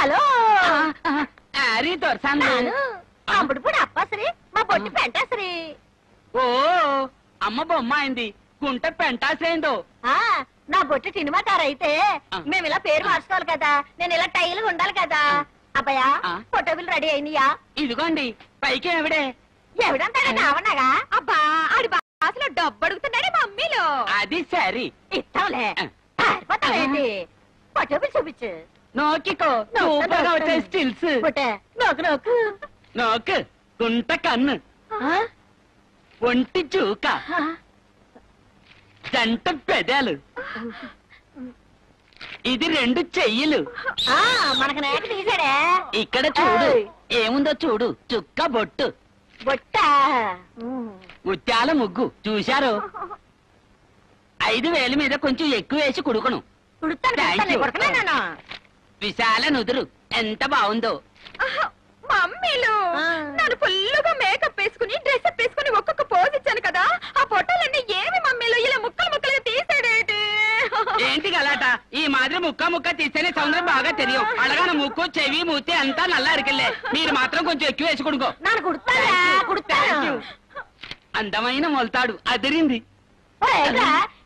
Hello దొరసాను అప్పుడు అప్పసరి మా బొట్టి పెంటాసరి. ఓ అమ్మ బొమ్మ అయింది గుంట పెంటాసేందో. నా బొట్టి సినిమాకారైతే మేము ఇలా పేరు మార్చుకోవాలి కదా, నేను ఇలా టైలుగా ఉండాలి కదా. అబ్బాయా ఫోటోలు రెడీ అయినయా? ఇదిగోండి పైకి ఎవడే ఎవడంతా కావన్నాగా. అబ్బా ఆడి బాసలో డబ్బు అడుగుతున్నాడే మమ్మీలో. అది సరి ఇస్తాంలే. పారిపోతావేంటి? ఫోటోలు చూపించు. నోకికో సూపర్ గా వచ్చే స్టిల్స్. నోకు నోకు నోకు. గుంట కన్ను, ఒంటి చూక, జంట పెదాలు, ఇది 2 చెయ్యిలు. మనకు నేక తీసాడే. ఇక్కడ చూడు ఏముందో చూడు. చుక్క బొట్టు, బొట్ట, ముత్యాల ముగ్గు చూశారు. 5,000 మీద కొంచెం ఎక్కువ వేసి కుడుకును. విశాల నుదురు ఎంత బాగుందో. మమ్మీలు నన్ను ఫుల్లుగా మేకప్ వేసుకుని డ్రెస్ అప్ వేసుకుని ఒక్కొక్క పోజ్ ఇచ్చాను కదా, ఆ పొట్టలన్నీ ఏమి మమ్మీలు ఇలా ముక్కలు ముక్కలుగా తీసాడేంటి? ఏంటి గలాట? ఈ మాదిరి ముక్క ముక్క తీస్తేనే సౌందర్యం బాగా తెలియవు. అడగాన ముక్కు చెవి మూతి అంతా నల్ల అరికెళ్ళే. మీరు మాత్రం కొంచెం ఎక్కువ వేసి కుడుకో. అందమైన మొలతాడు అదిరింది.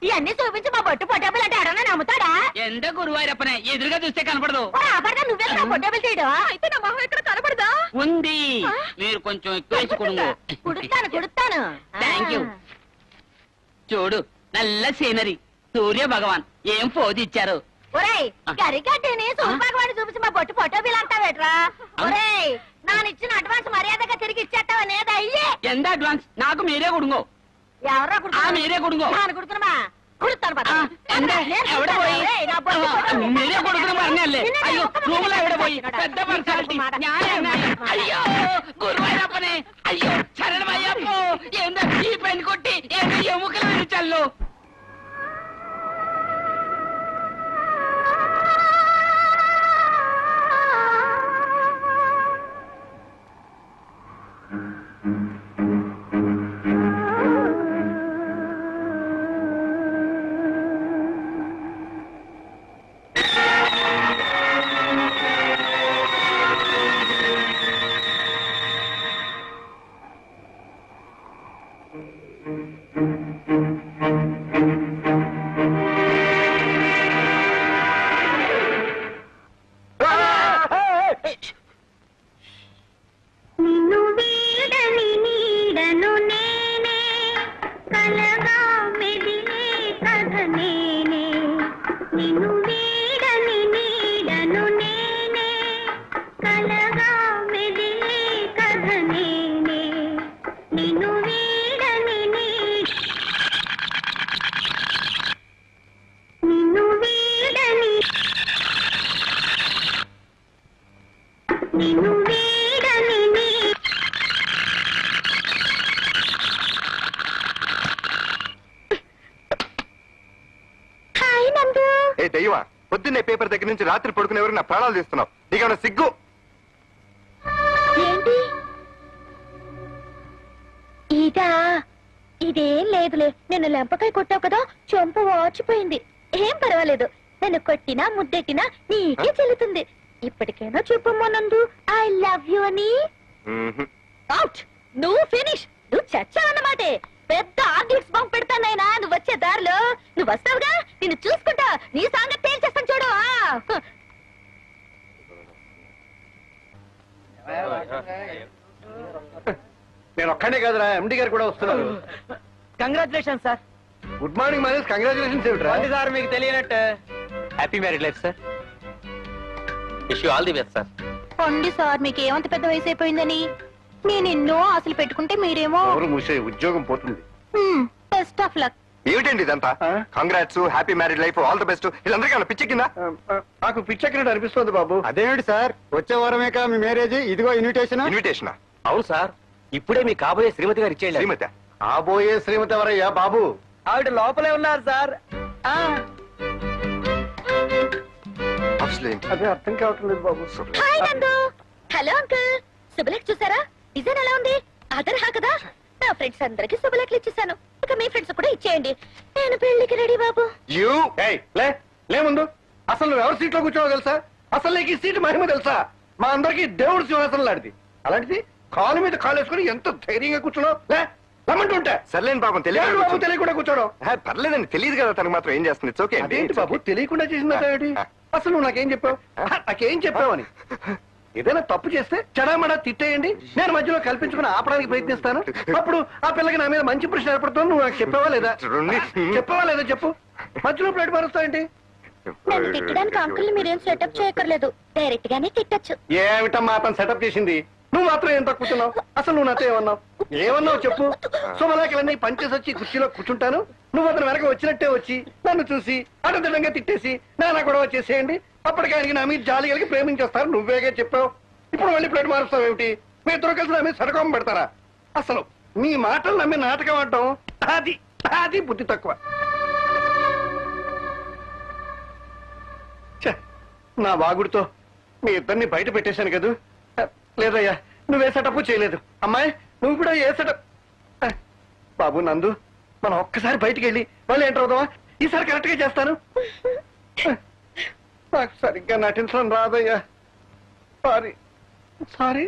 ఇవన్నీ చూపించి మా బొట్టు పొట్టబులు అంటే ఎవరన్నా నమ్ముతాడా? ఎంత గురువారప్పనే ఎదురుగా చూస్తే కనపడదు. నువ్వే పొట్టబులు తీయడం అయితే నా మొహం ఇక్కడ కనపడదా? ఉంది. మీరు కొంచెం ఎక్కువ వేసి కుడుతాను. Thank you. చూడు నల్ల సీనరీ. సూర్య భగవాన్ ఏం పోది ఇచ్చారు. ఒరేయ్ కరికట్టేని సూర్యభగవాన్ని చూపించి మా బొట్టు పొట్టబులు అంటావేట్రా? ఒరేయ్ నానిచ్చిన అడ్వాన్స్ మర్యాదగా తిరిగి ఇచ్చేస్తావా? లేదా అయ్యే ఎంత అడ్వాన్స్? నాకు మీరే కుడుగో. ఎవరో మీరే కుడుగో. కుడుతున్నా కుడుతాను. మీరే కొడుకుని మరణాలే. అయ్యో రూములో ఎవడపోయి పెద్ద పర్సనాలిటీ. అయ్యో గురువారప్పనే. అయ్యో శరణమయ్యప్పో. ఏందో ఈ పెన్ కొట్టి ఏందో ఎముకలు విరిచల్లు. పొద్దున్నే పేపర్ దగ్గర నుంచి రాత్రి పడుకునేవారు నా ప్రాణాలు తీస్తున్నావు. నీకేమైనా సిగ్గు? ఇదా? ఇదేం లేదులే. నిన్ను లెంపకాయ కొట్టావు కదా, చొంప వాచిపోయింది. ఏం పర్వాలేదు. నన్ను కొట్టినా ముద్దెట్టినా నీకే చెల్లుతుంది. ఇప్పటికైనా చెప్పమ్మా నందు ఐ లవ్ యు అని. అవుట్. నువ్వు ఫినిష్. నువ్వు చచ్చావన్నమాటే. పెద్ద ఆర్గ్లిక్స్ బాంబ్ పెడతానైనా నువ్వు వచ్చే దారిలో. నువ్వు వస్తావుగా, నిన్ను చూసుకుంటా నీ సంగతి తేల్చేస్తాను చూడు. నేను ఒక్కడే కదరా, ఎండి గారు కూడా వస్తున్నారు. Congratulation sir. Good morning Mahesh. Congratulations ఏమిట్రా? సార్ మీకు తెలియనట్టు. Happy married life sir. Wish you all the best sir. పండి సార్, మీకు ఏమంత పెద్ద వయసు అయిపోయిందని. నేను ఎన్నో ఆశలు పెట్టుకుంటే మీరేమో. ఉద్యోగం పోతుంది. Best of luck. ఏమిటండి ఇదంతా? Congrats, happy married life, all the best. వీళ్ళందరికీ పిచ్చెక్కిందా? నాకు పిచ్చెక్కినట్టు అనిపిస్తుంది బాబు. అదేమిటి సార్, వచ్చే వారమే మీ మ్యారేజ్, ఇదిగో ఇన్విటేషన్. ఇన్విటేషన్? అవును సార్, ఇప్పుడే మీ కాబోయే శ్రీమతి గారు ఇచ్చేయండి. శ్రీమతి? కాబోయే శ్రీమతి ఎవరయ్యా బాబు? ఆవిడ లోపలే ఉన్నారు సార్. అదే అర్థం కావట్లేదు బాబు. హాయ్ నందు. Hello uncle. శుభలేఖ చూసారా? డిజైన్ ఎలా ఉంది? అదర్హా కదా. నా ఫ్రెండ్స్ అందరికి శుభలేఖలు ఇచ్చేసాను. ఇక మీ ఫ్రెండ్స్ కూడా ఇచ్చేయండి. నేను పెళ్లికి రెడీ బాబు. లే ముందు. అసలు నువ్వు ఎవరి సీట్లో కూర్చోవో తెలుసా? అసలు నీకు ఈ సీటు మహిమ తెలుసా? మా అందరికి దేవుడు సింహాసనం లాంటిది. అలాంటిది కాలు మీద కాలు వేసుకుని ఎంత ధైర్యంగా కూర్చున్నావు. రమ్మంటుంటే సర్లేండి పాపం బాబు తెలియదు. తెలియకుండా కూర్చోడం. పర్లేదండి, తెలియదు కదా తనకు మాత్రం ఏం చేస్తుంది. It's okay. అదేంటి బాబు తెలియకుండా చేసిందా ఏమిటి? అసలు నువ్వు నాకేం చెప్పావు? నాకేం చెప్పావని. ఏదైనా తప్పు చేస్తే చెడామడా తిట్టేయండి, నేను మధ్యలో కల్పించుకుని ఆపడానికి ప్రయత్నిస్తాను. అప్పుడు ఆ పిల్లకి నా మీద మంచి ప్రశ్న ఏర్పడుతుంది. నువ్వు నాకు చెప్పావా లేదా? చెప్పావా లేదా చెప్పు. మధ్యలో ప్లేట్ మారుస్తావేంటి? నన్ను తిట్టడానికి అంకుల్ మీరేం సెటప్ చేయక్కర్లేదు, డైరెక్ట్ గానే తిట్టచ్చు. ఏమిటమ్మా అతను సెటప్ చేసింది? నువ్వు మాత్రం ఏం తక్కుతున్నావు? అసలు నువ్వు నాతో ఏమన్నావు? ఏమన్నావు చెప్పు. శుభలేఖలన్నీ పంచేసి వచ్చి కుర్చీలో కూర్చుంటాను, నువ్వు అతను వెనక వచ్చినట్టే వచ్చి నన్ను చూసి అటదిడంగా తిట్టేసి నానా గొడవ చేసేయండి. అప్పటికి ఆయనకి నా మీద జాలి కలిగి ప్రేమించేస్తారు. నువ్వేగా చెప్పావు. ఇప్పుడు మళ్ళీ ప్లేట్ మారుస్తావు ఏమిటి? మీ ఇద్దరు కలిసి నా మీద సరకం పెడతారా? అసలు నీ మాటలు నమ్మి నాటకం ఆడటం అది అది బుద్ధి తక్కువ. ఛ, నా వాగుడితో మీ ఇద్దరిని బయట పెట్టేశాను కదూ. లేదయ్యా, నువ్వే సెటప్ చేయలేదు. అమ్మాయి నువ్వు కూడా ఏ సెటప్. బాబు నందు, మనం ఒక్కసారి బయటికి వెళ్ళి మళ్ళీ ఎంటర్ అవుదామా? ఈసారి కరెక్ట్ గా చేస్తాను. నాకు సరిగ్గా నటించడం రాదయ్యా. Sorry sorry.